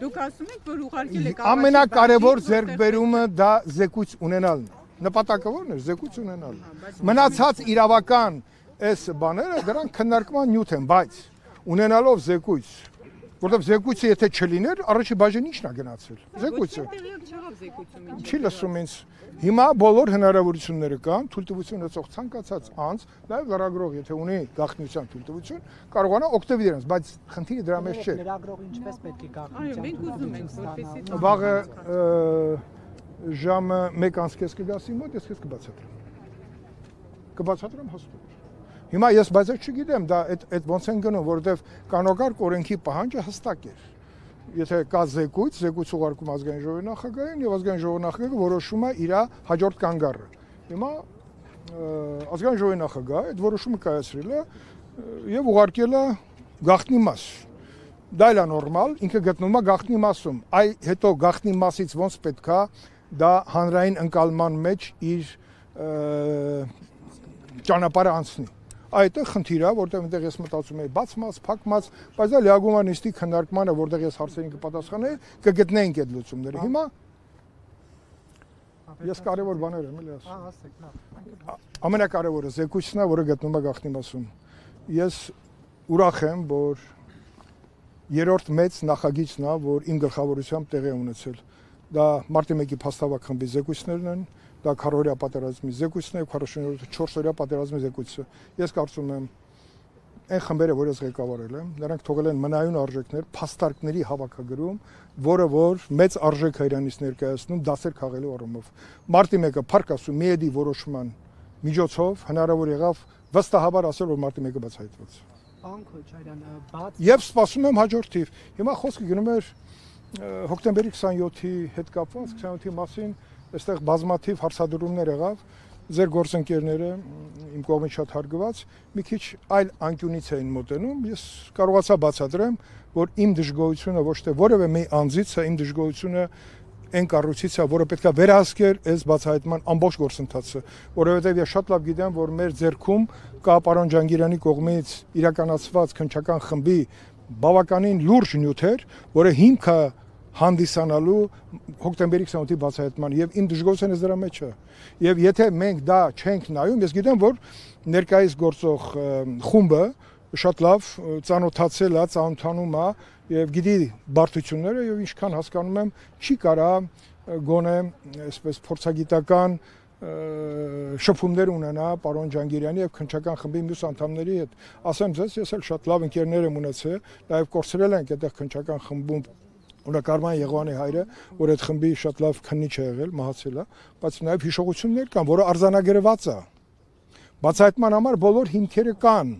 Դուք ասում եք, որ ուղարկել եք ամենակարևոր ձեռքբերումը դա զեկույց ունենալն է։ Նպատակը ո՞րն է, զեկույց ունենալը։ Մնացած իրավական այս բաները դրանք քննարկման նյութ են, բայց ունենալով զեկույց, որտեղ զեկույցը եթե չլիներ, առաջի բաժին ի՞նչն է գնացել։ Զեկույցը։ Չի լսում ինձ։ Հիմա բոլոր հնարավորությունները կան, թույլտվություն ունեցող ցանկացած անձ, նաև լրագրող, եթե ունի գաղտնիության թույլտվություն, կարողանա օգտվել դրանից, բայց խնդիրը դրա մեջ չէ։ Լրագրողը ինչպես պետք է գաղտնիության։ Այո, մենք ուզում ենք, որպեսզի վաղը ժամը 1:30 կգասի մոտ, ես քեզ կբացատրեմ։ Կբացատրեմ հստակ։ Հիմա ես բայց չգիտեմ, դա այդ ոնց են գնում, որովհետև կանոնակարգ օրենքի պահանջը հստակ է։ Եթե կա զեկույց ուղարկում ազգային ժողովի նախագահին եւ ազգային ժողովի նախագահը որոշում է իր հաջորդ կանգառը։ Հիմա ազգային ժողովի նախագահը այդ որոշումը կայացրել է եւ ուղարկել է գաղտնի մաս։ Դա էլ է նորմալ, ինքը գտնվում է գաղտնի մասում։ Այ հետո գաղտնի մասից ոնց պետքա դա հանրային ընկալման մեջ իր ճանապարհը անցնի։ Այդ է խնդիրը, որտեղ այնտեղ ես մտածում եմ բացմաց, փակմաց, բայց դա լիագումանիստի քննարկմանը, որտեղ ես հարցերին կպատասխանեի, կգտնեինք այդ լուծումները։ Հիմա ես կարևոր բաներ եմ էլի ասում։ Ամենակարևորը զեկույցն է, որը գտնվում է գաղտնի մասում։ Ես ուրախ եմ, որ երրորդ մեծ նախագիծն է, որ իմ գլխավորությամբ տեղի է ունեցել։ Դա մարտի 1-ի փաստավակ խմբի զեկույցներն են, դա քառօրյա պատերազմի զեկույցն է, 44-օրյա պատերազմի զեկույցը։ Ես կարծում եմ այն խմբերը, որ ես ղեկավարել եմ, նրանք թողել են մնայուն արժեքներ, փաստարկների հավաքագրում, որը որ մեծ արժեք է իրանից ներկայացնում դասեր քաղելու առումով։ Մարտի 1-ը փառք Աստծո միեդի որոշման միջոցով հնարավոր եղավ վստահաբար ասել, որ մարտի 1-ը բացահայտված։ Պարոն Քոչարյան, բաց Եվ սպասում եմ հաջորդ թիվ։ Հիմա խոսքը գնում էր հոկտեմբերի 27-ի հետ կապված, 27-ի մասին այստեղ բազմաթիվ հարցադրումներ եղավ, ձեր գործընկերները իմ կողմից շատ հարգված, մի քիչ այլ անկյունից էին մոտենում, ես կարողացա բացատրեմ, որ իմ դժգոհությունը ոչ թե որևէ մի անձից է, իմ դժգոհությունը այն կառույցից է, որը պետք է վերահսկեր այս բացահայտման ամբողջ գործընթացը, որովհետև ես շատ լավ գիտեմ, որ մեր ձեռքում կա պարոն Ջանգիրյանի կողմից իրականացված քննչական խմբի բավականին լուրջ նյութեր, որը հիմք է հանդիսանալու հոկտեմբերի 28-ի բացահայտման եւ իմ դժգոհությունս դրա մեջ է եւ եթե մենք դա չենք նայում ես գիտեմ որ ներկայիս գործող խումբը շատ լավ ծանոթացել է ծանոթանում է եւ գիտի բարդությունները եւ ինչքան հասկանում եմ չի կարա գոնե այսպես փորձագիտական շփումներ ունենա պարոն Ջանգիրյանի եւ քննչական խմբի մյուս անդամների հետ ասեմ ձեզ ես էլ շատ լավ ընկերներ եմ ունեցել նաեւ կորցրել ենք այդտեղ քննչական խմբում Կարման Եղվանի հայրը, որ այդ խմբի շատ լավ քննիչ է եղել, մահացել է, բայց նաև հիշողություններ կան, որը արձանագրված է։ Բացահայտման համար բոլոր հիմքերը կան։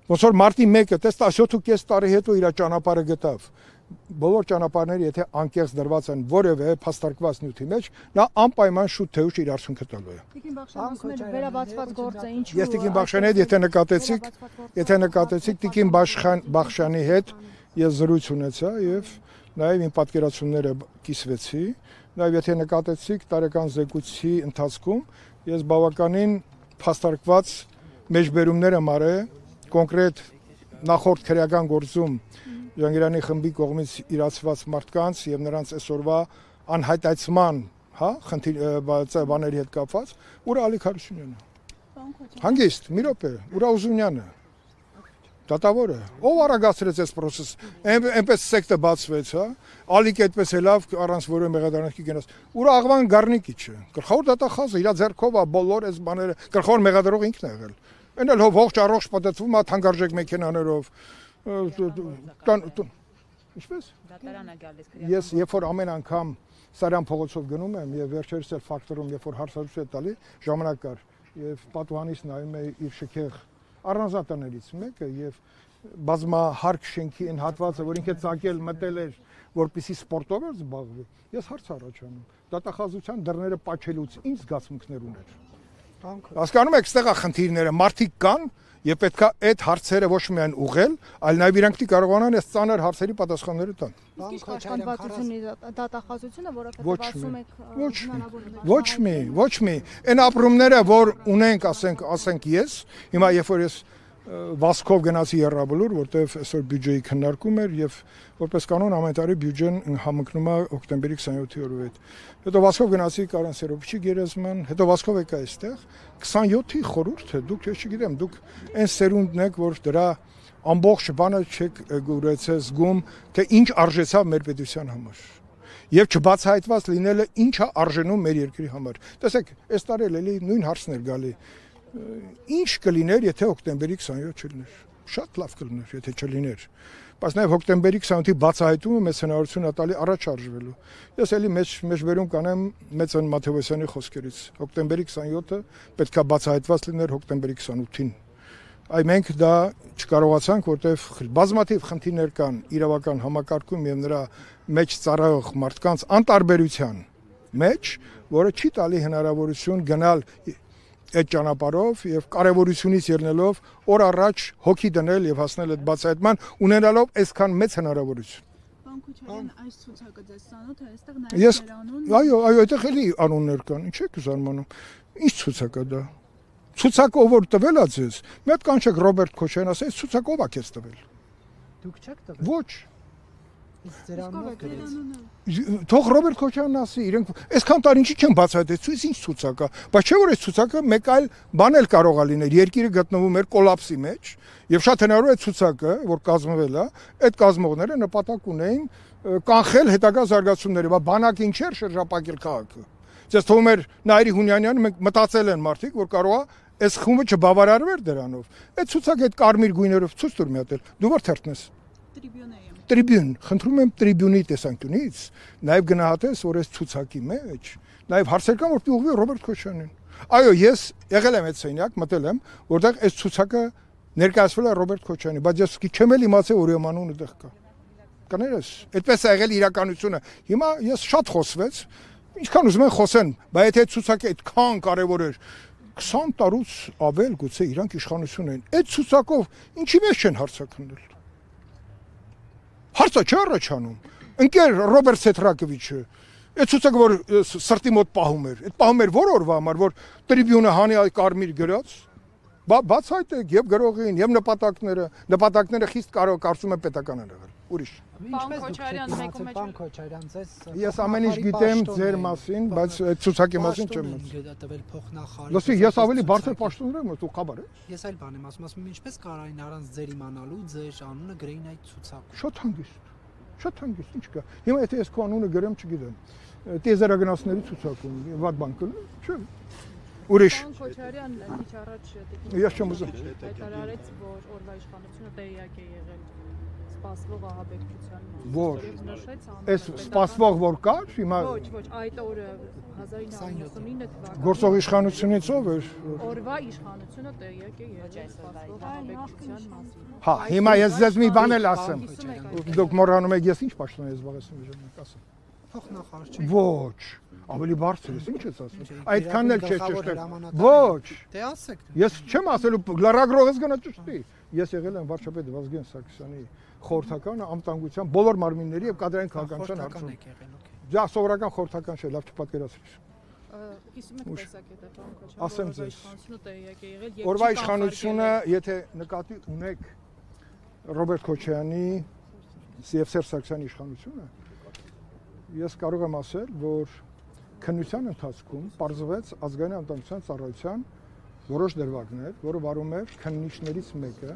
Ոնց որ մարտի 1-ը, տես 17.5 տարի հետո իր ճանապարհը գտավ։ Բոլոր ճանապարհները, եթե անկեղծ դրված են որևէ փաստարկված նյութի մեջ, նա անպայման շուտ թե ուշ իր արդյունքը տալու է։ Տիկին Բախշյանը վերաբացված գործը ինչու։ Ես Տիկին Բախշյանի հետ եթե նկատեցիք Տիկին Բախշյանի հետ ես զրույց ունեցա եւ նաև իմ պատկերացումները կիսվեցի, նաև եթե նկատեցիք տարեկան զեկույցի ընթացքում ես բավականին փաստարկված մեջբերումներ եմ արել կոնկրետ նախորդ քրեական գործում Ջանգիրյանի խմբի կողմից իրացված մարդկանց եւ նրանց այսօրվա անհայտացման, բաների հետ կապված, ուր Ալիկ Հարությունյանն է։ Հանգիստ, մի րոպե, ուրա Ուզունյանը Դատավորը, ով արագացրեց այս process, այնպես սեկտը բացվեց, հա, Ալիկ այդպես էլավ առանց որևէ մեղադրանքի գնաց։ Ուր աղվան Գառնիկի չէ։ Գլխավոր դատախազը իր ձեռքով է բոլոր այս բաները, գլխավոր մեղադրող ինքն է եղել։ Այն էլ ողջ առողջ պատտվում է թանկարժեք մեքենաներով։ Ինչպես։ Դատարան է գալիս։ Ես երբ որ ամեն անգամ Սարյան փողոցով գնում եմ եւ վերջերս էլ ֆակտորում երբ որ հարցազրույց է տալի, ժամանակ կար եւ պատուհանից նայում էի իր շքեղ առանձնատներից մեկը եւ բազմահարկ շենքի այն հատվածը, որ ինքը ցանկել մտել էր, որպեսի սպորտով էր զբաղվի, ես հարց առաջանում։ Դատախազության դռները պաչելուց ինչ զգացմունքներ ուներ։ Հասկանում եք, այստեղ է խնդիրները, մարդիկ կան եւ պետքա այդ հարցերը ոչ միայն ուղղել, այլ նաեւ իրանք պիտի կարողանան այս ծանր հարցերի պատասխանները տալ։ Իսկ աշխատվածությունի դատախազությունը, որովհետեւ ասում եք Ոչ մի։ Այն ապրումները, որ ունենք, ասենք ես, հիմա երբ որ ես վասկով գնացի Եռաբլուր, որտեղ այսօր բյուջեի քննարկում էր եւ որպես կանոն ամեն տարի բյուջեն համընկնում է հոկտեմբերի 27-ի օրվա հետ։ Հետո վասկով գնացի Կարեն Սերոբիչի գերեզման, հետո վասկով եկա այստեղ 27-ի խորհուրդ է, դուք ես չգիտեմ, դուք այն սերունդն եք, որ դրա ամբողջ բանը չեք գուրեցել զգում, թե ինչ արժեցավ մեր պետության համար։ Եվ չբացահայտված լինելը ինչ է արժենում մեր երկրի համար։ Տեսեք, այս տարի էլի նույն հարցն էր գալի։ Ինչ կլիներ, եթե հոկտեմբերի 27 չլիներ։ Շատ լավ կլիներ, եթե չլիներ։ Բայց նաև հոկտեմբերի 28-ի բացահայտումը մեծ հնարավորություն է տալի առաջ արժվելու։ Ես էլի մեջբերում կանեմ Մեծան Մաթևոսյանի խոսքերից։ Հոկտեմբերի 27-ը պետք է բացահայտված լիներ հոկտեմբերի 28-ին։ Այ մենք դա չկարողացանք, որտեղ բազմաթիվ խնդիրներ կան իրավական համակարգում եւ նրա մեջ ծառայող մարդկանց անտարբերության մեջ, որը չի տալի հնարավորություն գնալ այդ ճանապարհով եւ կարեւորությունից ելնելով օր առաջ հոգի դնել եւ հասնել այդ բացահայտման, ունենալով այսքան մեծ հնարավորություն։ Պարոն Քոչարյան, այս ցուցակը ձեզ ծանոթ է, այստեղ նաեւ անուն։ Այո, այդտեղ էլի անուններ կան, ինչ եք զարմանում։ Ինչ ցուցակ է դա։ Ցուցակը ով որ տվել է ձեզ, մի հատ կանչեք Ռոբերտ Քոչարյան, ասես ցուցակը ով է քեզ տվել։ Դուք չեք տվել։ Ոչ։ Իսկ ձեր անունով գրեց։ Թող Ռոբերտ Քոչարյանն ասի, իրենք այսքան տարի ինչի չեն բացահայտել, ինչ ցուցակ է, բայց չէ որ այս ցուցակը մեկ այլ բան էլ կարող է լինել, երկիրը գտնվում էր կոլապսի մեջ, եւ շատ հնարավոր է ցուցակը, որ կազմվել է, այդ կազմողները նպատակ ունեին կանխել հետագա զարգացումները, բայց բանակը ինչ էր շրջապակել քաղաքը։ Ձեզ թվում էր Նայիրի Հունյանյանը մենք մտածել են մարդիկ, որ կարող է այս խումբը չբավարարվեր դրանով։ Այդ ցուցակը այդ կարմիր գույներով ցույց տուր մի հատ էլ։ Դու որ թերթնես։ Տրիբյուն եմ։ Տրիբյուն, խնդրում եմ տրիբյունի տեսանկյունից, նաև գնահատես, որ այս ցուցակի մեջ, նաև հարցեր կան, որ ուղղվի Ռոբերտ Քոչարյանին։ Այո, ես եղել եմ այդ սենյակ, մտել եմ, որտեղ այս ցուցակը ներկայացվել է Ռոբերտ Քոչարյանի, բայց ես չեմ էլ իմացել, որ իմ անունը դեղ կա։ Կներես, այդպես է եղել իրականությունը։ Հիմա ես շատ խոսվեց, ինչքան ուզում են խոսեն, բայց եթե ցուցակը այդքան կարևոր էր, 20 տարուց ավել գուցե իրանք իշխանություն են։ Այդ ցուցակով ինչի մեջ չեն հարցակնել։ Հարցը չէ առաջանում։ Ընկեր Ռոբերտ Սեթրակովիչը, այդ ցուցակը որ սրտի մոտ պահում էր, այդ պահում էր որ օրվա համար, որ տրիբյունը հանի այ կարմիր գրած, բացահայտեք եւ գրողին, եւ նպատակները խիստ կարծում եմ պետական են եղել։ Ուրիշ։ Ինչպես դուք Պարոն Քոչարյան, ձեզ ես ամեն ինչ գիտեմ ձեր մասին, բայց այդ ցուցակի մասին չեմ ասում։ Տվել փոխնախարար։ Լսի, ես ավելի բարձր պաշտոններ եմ, դու խաբար ես։ Ես այլ բան եմ ասում, ինչպես կարային առանց ձեր իմանալու ձեր անունը գրեին այդ ցուցակում։ Շատ հանգիստ։ Շատ հանգիստ, ինչ կա։ Հիմա եթե ես քո անունը գրեմ, չգիտեմ։ Տեզերագնացների ցուցակում, վատ բան կլինի, չէ։ Ուրիշ։ Պարոն Քոչարյանն է քիչ առաջ Ես չեմ ուզում։ հայտարարեց, որ օրվա իշխանությունը տեղյակ է եղել սպասվող ահաբեկչության մասին։ Որ նշեց այս սպասվող որ կար, հիմա ոչ, այդ օրը 1999 թվականին գործող իշխանությունից ով էր։ օրվա իշխանությունը տեղյակ է եղել սպասվող ահաբեկչության մասին։ Հա, հիմա ես ձեզ մի բան էլ ասեմ։ Դուք մոռանում եք ես ինչ պաշտոն եմ զբաղեցնում ժամանակ ասեմ։ Փոխնախարար չէ։ Ոչ, ավելի բարձր է, ինչ ես ասում։ Այդքանն էլ չէ ճշտել։ Ոչ։ Դե ասեք։ Ես չեմ ասելու լրագրողից գնա ճշտի։ Ես եղել եմ վարչապետ Վազգեն Սարգսյանի խորհրդականը անվտանգության բոլոր մարմինների եւ կադրային քաղաքականության հարցում։ Դա սովորական խորհրդական չէ, լավ չպատկերացրիր։ 51 տեսակ է դա, պարոն Քոչարյան։ Ասեմ ձեզ։ Իշխանությունը տեղյակ է եղել եւ Օրվա իշխանությունը, եթե նկատի ունեք Ռոբերտ Քոչարյանի եւ Սերժ Սարգսյանի իշխանությունը, ես կարող եմ ասել, որ քննության ընթացքում պարզվեց ազգային անվտանգության ծառայության որոշ դրվագներ, որը վարում էր քննիչներից մեկը,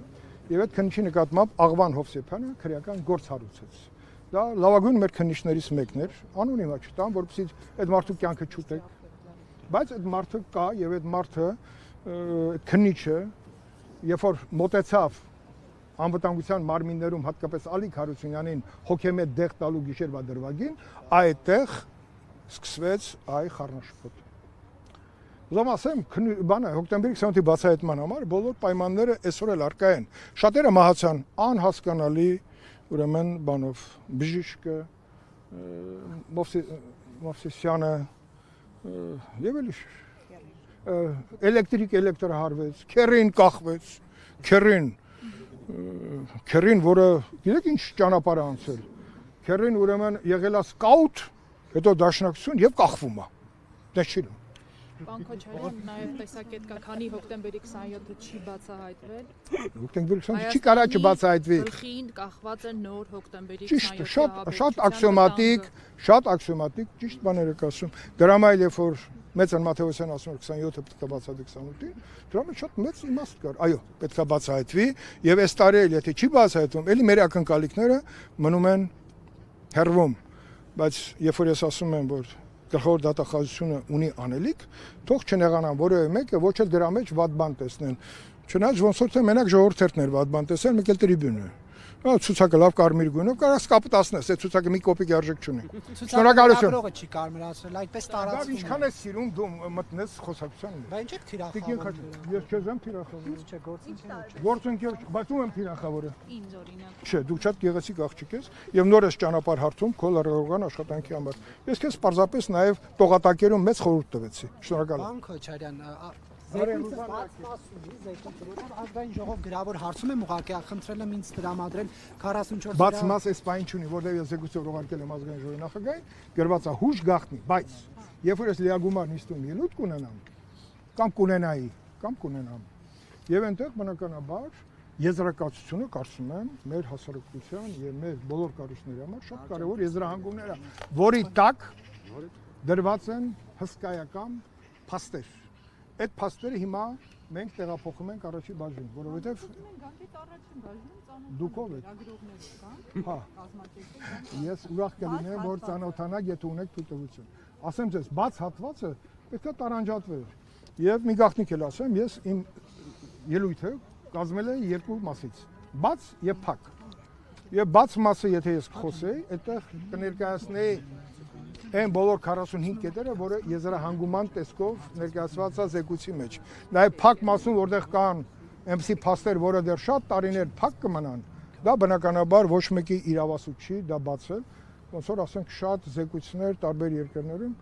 եւ այդ քննիչի նկատմամբ Աղվան Հովսեփյանը քրեական գործ հարուցեց։ Դա լավագույն մեր քննիչներից մեկն էր, անուն հիմա չտամ, որովհետեւ այդ մարդու կյանքը չուտեք, բայց այդ մարդը կա եւ այդ մարդը այդ քննիչը երբ որ մոտեցավ անվտանգության մարմիններում հատկապես Ալիկ Հարությունյանին հոգեմետ դեղ տալու գիշերվա դրվագին, այդտեղ սկսվեց այ խառնաշփոթ։ Ուզում ասեմ, բանը հոկտեմբերի 28-ի բացահայտման համար բոլոր պայմանները այսօր էլ առկա են։ Շատերը մահացան անհասկանալի, ուրեմն բանով բժիշկը, Մովսեսյանը եւ էլի էլեկտրահարվեց, քերին կախվեց, քերին, որը գիտեք ինչ ճանապարհ է անցել։ Քերին ուրեմն եղել է սկաուտ, հետո դաշնակցություն եւ կախվում է։ Դա չի։ Պարոն Քոչարյան, նաև տեսակետ կա, քանի հոկտեմբերի 27-ը չի բացահայտվել։ Հոկտեմբերի 27-ը չի կարա չբացահայտվի։ Գլխին կախված է նոր հոկտեմբերի 27-ի Ճիշտ, շատ աքսիոմատիկ, ճիշտ բաներ եք ասում։ Դրա համար երբ որ Մեծն Մաթեոսյան ասում էր 27-ը պետք է բացահայտվի 28-ին, դրա մեջ շատ մեծ իմաստ կար։ Այո, պետք է բացահայտվի եւ այս տարի էլ եթե չի բացահայտվում, ելի մեր ակնկալիքները մնում են հեռվում։ Բայց երբ որ ես ասում եմ, որ գլխավոր դատախազությունը ունի անելիք, թող չնեղանան որևէ մեկը, ոչ էլ դրա մեջ վատ բան տեսնեն։ Չնայած ոնց որ թե մենակ ժողովրդերն էր վատ բան տեսել, մեկ էլ տրիբյունը։ Ցուցակը լավ կարմիր գույնով, կարաս կապտացնես, այդ ցուցակը մի կոպիկ արժեք չունի։ Շնորհակալություն։ Ցուցակը չի կարմրացրել, այդպես տարածվում է։ Ինչքան է սիրում դու մտնես խոսակցության մեջ։ Բա ինչ եք թիրախավորում։ Ես քեզ եմ թիրախավորում։ Չէ, գործընկեր։ Գործընկեր, բայց ում եմ թիրախավորը։ Ինձ օրինակ։ Չէ, դու շատ գեղեցիկ աղջիկ ես եւ նոր ես ճանապարհ հարթում քո լրագրողական աշխատանքի համար։ Ես քեզ պարզապես նաեւ տողատակերում մեծ խորհուրդ տվեցի։ Շնորհակալ եմ։ Պարոն Քոչարյան, Զեկույցը ազգային ժողով գրավոր հարցում եմ ուղղակի խնդրել եմ ինձ տրամադրել 44 Բաց մաս էս բան չունի, որտեղ ես զեկույցով ուղարկել եմ ազգային ժողովի նախագահին, գրված է հուշ գաղտնի, բայց երբ որ ես լիագումար նիստում ելույթ կունենամ, կամ կունենամ, եւ այնտեղ բնականաբար եզրակացությունը կարծում եմ մեր հասարակության եւ մեր բոլոր կառույցների համար շատ կարեւոր եզրահանգումներ է, որի տակ դրված են հսկայական փաստեր։ Այդ փաստերը հիմա մենք տեղափոխում ենք առաջի բաժին, որովհետեւ դուք ով եք Լրագրողներ կան, հա կազմակերպել։ ես ուրախ կլինեմ որ ծանոթանաք եթե ունեք թույլտվություն ասեմ ձեզ բաց հատվածը պետք է տարանջատվեր եւ մի գաղտնիք էլ ասեմ ես իմ ելույթը կազմել եմ երկու մասից բաց եւ փակ եւ բաց մասը եթե ես խոսեի այդտեղ կներկայացնեի այն բոլոր 45 կետերը, որը եզրահանգուման տեսքով ներկայացված է զեկույցի մեջ։ Նաև փակ մասում, որտեղ կան այնպիսի փաստեր, որը դեռ շատ տարիներ փակ կմնան, դա բնականաբար ոչ մեկի իրավասու չի դա բացել, ոնց որ ասենք շատ զեկույցներ տարբեր երկրներում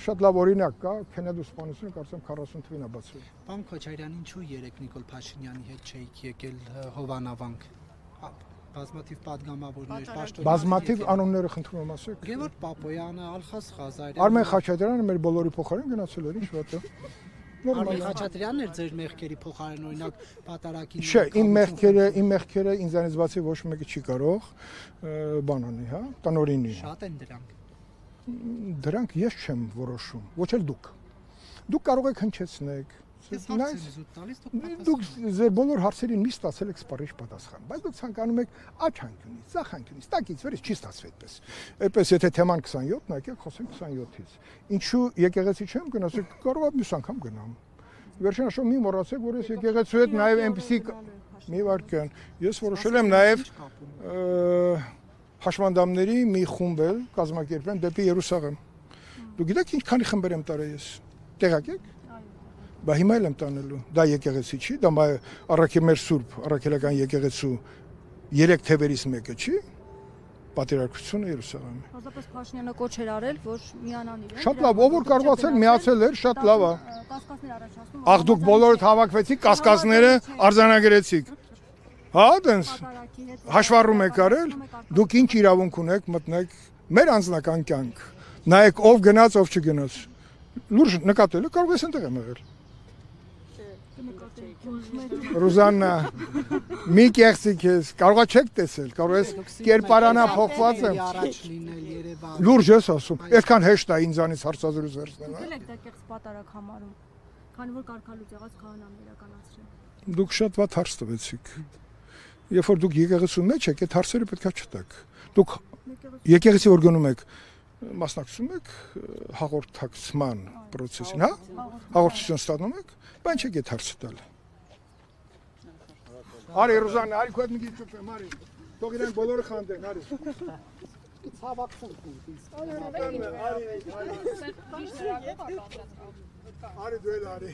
շատ լավ օրինակ կա, Քենեդու սպանությունը կարծեմ 40 թվին է բացվել։ Պարոն Քոչարյան, ինչու երեք Նիկոլ Փաշինյանի հետ չէիք եկել Հովանավանք։ Բազմաթիվ падգամավորներ, պաշտոնյաներ։ Բազմաթիվ անունները խնդրում եմ ասեք։ Գևորգ Պապոյանը, Ալխաս Ղազարյանը։ Արմեն Խաչատրյանը մեր բոլորի փոխարեն գնացել էր, ինչ վատը։ Արմեն Խաչատրյանն էր ձեր մեղքերի փոխարեն օրինակ պատարագի։ Չէ, իմ մեղքերը ինձանից բացի ոչ մեկը չի կարող բան անի, հա, տնօրինի։ Շատ են դրանք։ Դրանք ես չեմ որոշում, ոչ էլ դուք։ Դուք կարող եք հնչեցնեք։ Դուք ձեր բոլոր հարցերին մի ստացել եք սպառիչ պատասխան, բայց դուք ցանկանում եք աջ հանքյունից, ձախ հանքյունից, տակից վրից չի ստացվի այդպես։ Այդպես եթե թեման 27-ն է, եկեք խոսենք 27-ից։ Ինչու եկեղեցի չեմ գնացեք, կարող եմ մյուս անգամ գնամ։ Վերջին աշով մի մոռացեք, որ ես եկեղեցու հետ նաև այնպեսի մի վարքան։ Ես որոշել եմ նաև հաշմանդամների մի խումբ էլ կազմակերպեմ դեպի Երուսաղեմ։ Դուք գիտեք ինչքանի խմբեր եմ տարել ես։ Տեղակ եք։ Բա հիմա էլ եմ տանելու, դա եկեղեցի չի, դա առաքել մեր Սուրբ առաքելական եկեղեցու 3 թևերից մեկը չի, պատերազմությունը Երուսաղեմի։ Հազարապես Փաշինյանը կոչ էր արել, որ միանան իրեն։ Շատ լավ, ով որ կարողացել միացել էր, շատ լավ է։ Կասկածներ առաջացնում։ Ախ դուք բոլորդ հավաքվեցիք, կասկածները արձանագրեցիք։ Հա, դենց հաշվառում եք արել, դուք ինչ իրավունք ունեք մտնեք մեր անձնական կյանք։ Նայեք ով գնաց, ով չգնաց։ Լուրջ նկատելը կարող ես ընտեղ եմ եղել։ Ռուզաննա, մի կեղծիք ես, կարողա չեք տեսել, կարող ես կերպարանա փոխված եմ։ Լուրջ ես ասում, այդքան հեշտ է ինձանից հարցազրույց վերցնել։ Դուք եք դա կեղծ պատարագ համարում, քանի որ կարգալուց եղած քահանան իրականացրել։ Դուք շատ վատ հարց տվեցիք։ Երբ որ դուք եկեղեցու մեջ եք, այդ հարցերը պետք է չտաք։ Դուք եկեղեցի որ գնում եք, մասնակցում եք հաղորդակցման process-ին, հա? Հաղորդություն ստանում եք, բայց չեք այդ հարցը տալ։ Արի Ռուզաննա, արի քո հետ մի քիչ ճուփեմ, արի։ Թող իրեն բոլորը խանդեն, արի։ Արի դու էլ արի։